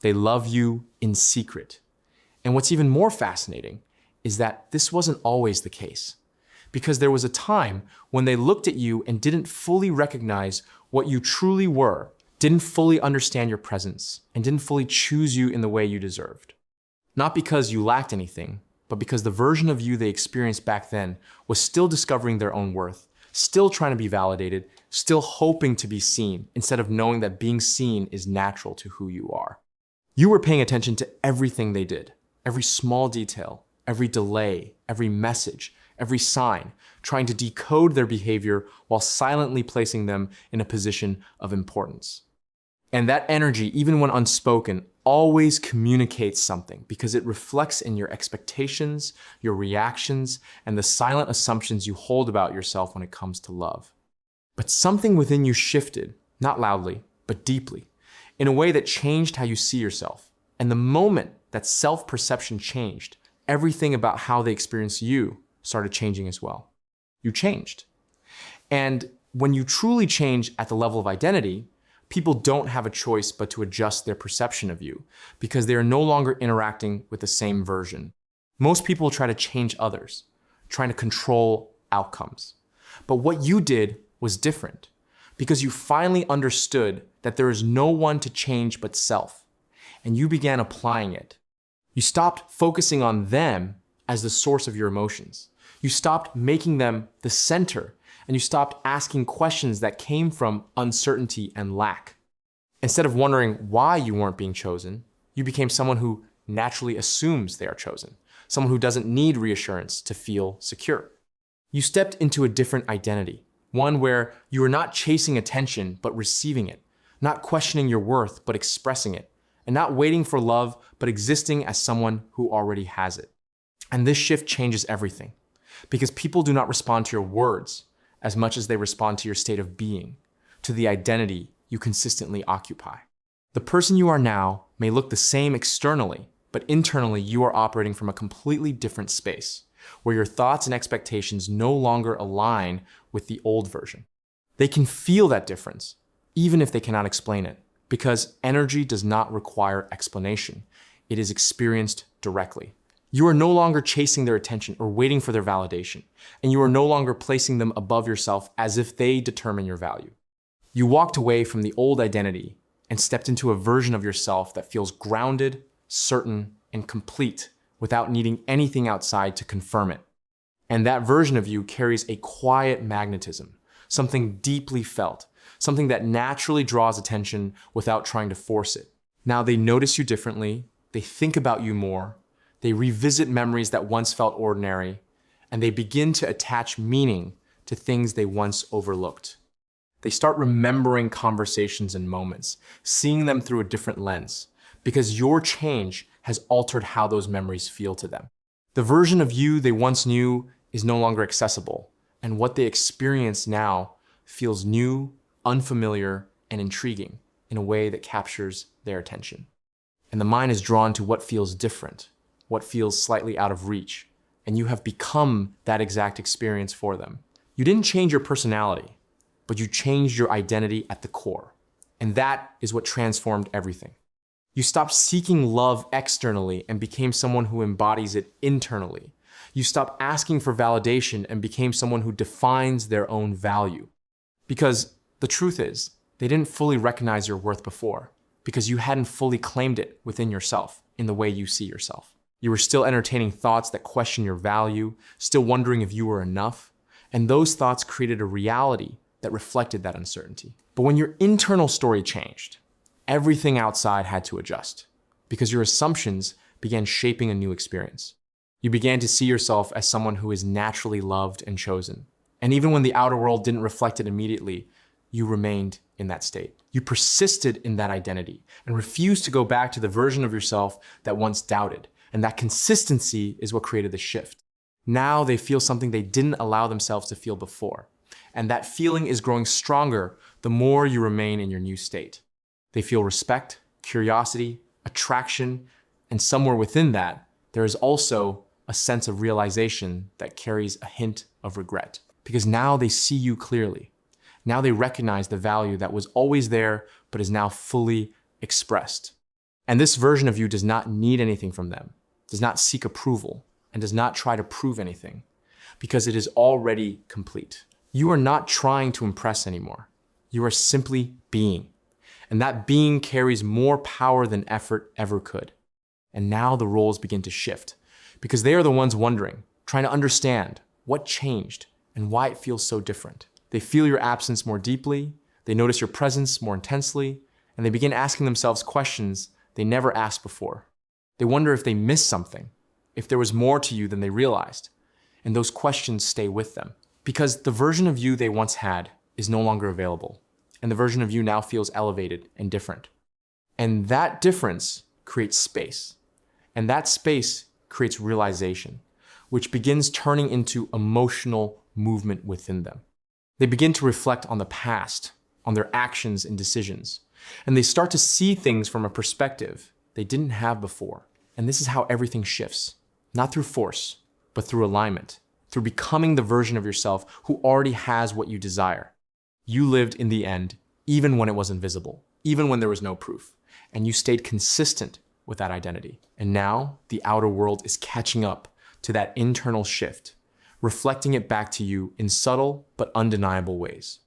They love you in secret. And what's even more fascinating is that this wasn't always the case, because there was a time when they looked at you and didn't fully recognize what you truly were, didn't fully understand your presence, and didn't fully choose you in the way you deserved. Not because you lacked anything, but because the version of you they experienced back then was still discovering their own worth, still trying to be validated, still hoping to be seen, instead of knowing that being seen is natural to who you are. You were paying attention to everything they did, every small detail, every delay, every message, every sign, trying to decode their behavior while silently placing them in a position of importance. And that energy, even when unspoken, always communicates something because it reflects in your expectations, your reactions, and the silent assumptions you hold about yourself when it comes to love. But something within you shifted, not loudly, but deeply, in a way that changed how you see yourself. And the moment that self-perception changed, everything about how they experience you started changing as well. You changed. And when you truly change at the level of identity, people don't have a choice but to adjust their perception of you because they are no longer interacting with the same version. Most people try to change others, trying to control outcomes. But what you did was different because you finally understood that there is no one to change but self, and you began applying it. You stopped focusing on them as the source of your emotions. You stopped making them the center, and you stopped asking questions that came from uncertainty and lack. Instead of wondering why you weren't being chosen, you became someone who naturally assumes they are chosen, someone who doesn't need reassurance to feel secure. You stepped into a different identity, one where you are not chasing attention but receiving it, not questioning your worth but expressing it, and not waiting for love but existing as someone who already has it. And this shift changes everything, because people do not respond to your words as much as they respond to your state of being, to the identity you consistently occupy. The person you are now may look the same externally, but internally you are operating from a completely different space, where your thoughts and expectations no longer align with the old version. They can feel that difference, even if they cannot explain it, because energy does not require explanation. It is experienced directly. You are no longer chasing their attention or waiting for their validation, and you are no longer placing them above yourself as if they determine your value. You walked away from the old identity and stepped into a version of yourself that feels grounded, certain, and complete without needing anything outside to confirm it. And that version of you carries a quiet magnetism, something deeply felt, something that naturally draws attention without trying to force it. Now they notice you differently, they think about you more, they revisit memories that once felt ordinary, and they begin to attach meaning to things they once overlooked. They start remembering conversations and moments, seeing them through a different lens, because your change has altered how those memories feel to them. The version of you they once knew is no longer accessible, and what they experience now feels new, unfamiliar, and intriguing in a way that captures their attention. And the mind is drawn to what feels different, what feels slightly out of reach, and you have become that exact experience for them. You didn't change your personality, but you changed your identity at the core, and that is what transformed everything. You stopped seeking love externally and became someone who embodies it internally. You stopped asking for validation and became someone who defines their own value. Because the truth is, they didn't fully recognize your worth before, because you hadn't fully claimed it within yourself in the way you see yourself. You were still entertaining thoughts that question your value, still wondering if you were enough, and those thoughts created a reality that reflected that uncertainty. But when your internal story changed, everything outside had to adjust, because your assumptions began shaping a new experience. You began to see yourself as someone who is naturally loved and chosen. And even when the outer world didn't reflect it immediately, you remained in that state. You persisted in that identity and refused to go back to the version of yourself that once doubted. And that consistency is what created the shift. Now they feel something they didn't allow themselves to feel before. And that feeling is growing stronger the more you remain in your new state. They feel respect, curiosity, attraction, and somewhere within that, there is also a sense of realization that carries a hint of regret. Because now they see you clearly. Now they recognize the value that was always there, but is now fully expressed. And this version of you does not need anything from them, does not seek approval, and does not try to prove anything, because it is already complete. You are not trying to impress anymore. You are simply being. And that being carries more power than effort ever could. And now the roles begin to shift, because they are the ones wondering, trying to understand what changed and why it feels so different. They feel your absence more deeply, they notice your presence more intensely, and they begin asking themselves questions they never asked before. They wonder if they missed something, if there was more to you than they realized, and those questions stay with them. Because the version of you they once had is no longer available, and the version of you now feels elevated and different. And that difference creates space, and that space creates realization, which begins turning into emotional movement within them. They begin to reflect on the past, on their actions and decisions, and they start to see things from a perspective they didn't have before. And this is how everything shifts, not through force, but through alignment, through becoming the version of yourself who already has what you desire. You lived in the end, even when it wasn't visible, even when there was no proof, and you stayed consistent with that identity. And now the outer world is catching up to that internal shift, reflecting it back to you in subtle but undeniable ways.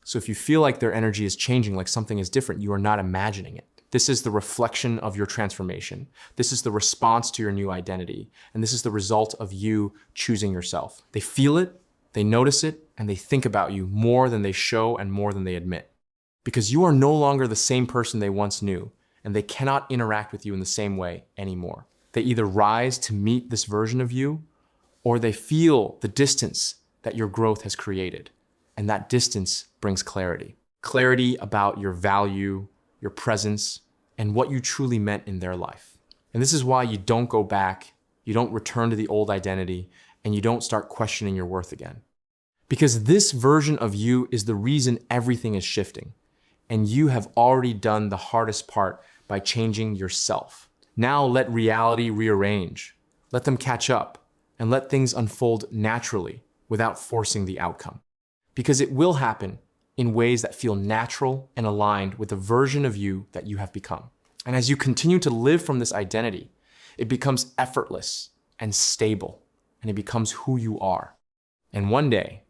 So if you feel like their energy is changing, like something is different, you are not imagining it. This is the reflection of your transformation. This is the response to your new identity. And this is the result of you choosing yourself. They feel it, they notice it, and they think about you more than they show and more than they admit. Because you are no longer the same person they once knew, and they cannot interact with you in the same way anymore. They either rise to meet this version of you, or they feel the distance that your growth has created. And that distance brings clarity. Clarity about your value, your presence, and what you truly meant in their life. And this is why you don't go back, you don't return to the old identity, and you don't start questioning your worth again. Because this version of you is the reason everything is shifting. And you have already done the hardest part by changing yourself. Now let reality rearrange. Let them catch up, and let things unfold naturally without forcing the outcome. Because it will happen in ways that feel natural and aligned with the version of you that you have become. And as you continue to live from this identity, it becomes effortless and stable, and it becomes who you are. And one day,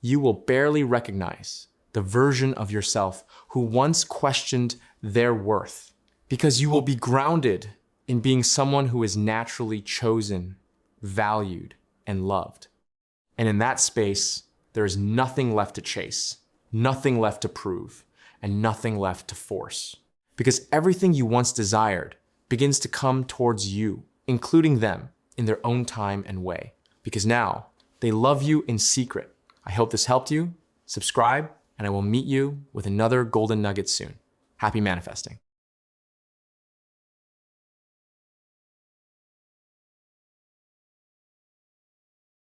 you will barely recognize the version of yourself who once questioned their worth, because you will be grounded in being someone who is naturally chosen, valued, and loved. And in that space, there is nothing left to chase, nothing left to prove, and nothing left to force. Because everything you once desired begins to come towards you, including them, in their own time and way. Because now, they love you in secret. I hope this helped you. Subscribe, and I will meet you with another golden nugget soon. Happy manifesting.